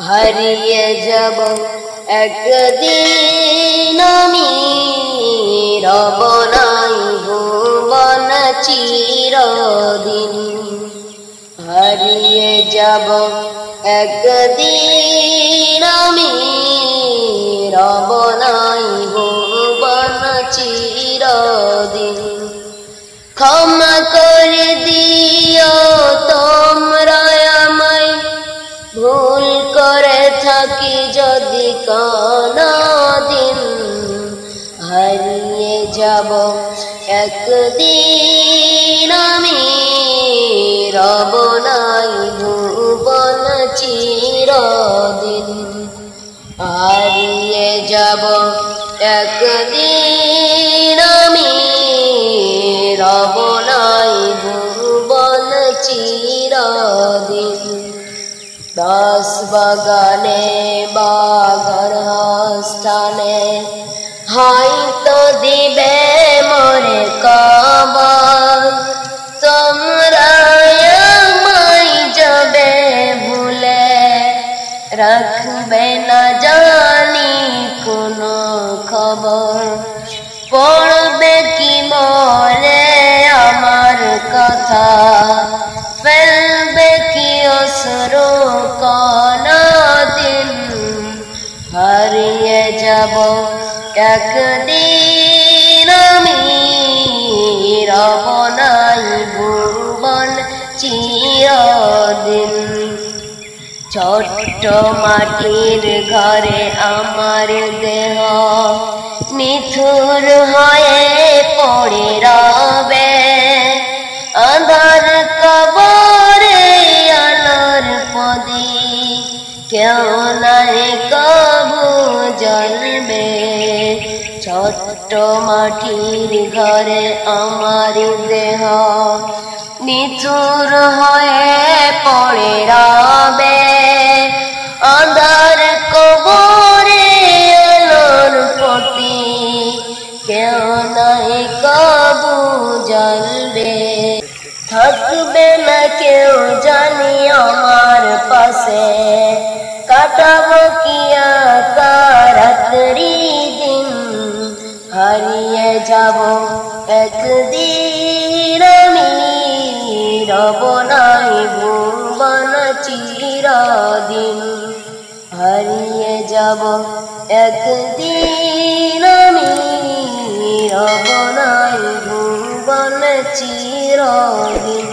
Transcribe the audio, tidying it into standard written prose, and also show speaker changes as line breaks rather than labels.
হারিয়ে যাব একদিন আমি, রব নাই ভুবন চিরদিন। হারিয়ে যাব একদিন আমি, রব নাই ভুবন চিরদিন। ক্ষমা করে দিও তোমরা আমায়, ভুল করে থাকি যদি কোনদিন। হারিয়ে যাব একদিন আমি, রব নাই ভুবন চিরদিন। হারিয়ে যাব একদিন আমি, রব নাই ভুবন চিরদিন। দাস বাগানে বাগার স্থানে, হয়তো দিবে মরে কবর। তোমরা আমায় যাবে ভুলে, রাখবে না জানি কোনো খবর। পড়বে কি মনে আমার কথা, ফেলবে কি অশ্রু কোনদিন। হারিয়ে যাব একদিন আমি, রব নাই ভুবন চিরদিন। ছোট্ট মাটির ঘরে আমার দেহ, নিথুর হয়ে পড়ে রবে। আঁধার কবরে আলোর প্রদীপ, কেউ নাই কবু জ্বলবে। ছোট্ট মাটির ঘরে আমার দেহ, নিথুর হয়ে পড়ে রবে। আঁধার কবরে আলোর প্রদীপ, কেউ নাই কবু জ্বলবে। থাকবে না কেউ জানি আমার পাশে, কাটাবো কি একা রাত্রি দিন। হারিয়ে যাব একদিন আমি, রব নাই ভুবন চিরদিন। হারিয়ে যাব একদিন আমি, রব নাই ভুবন চিরদিন।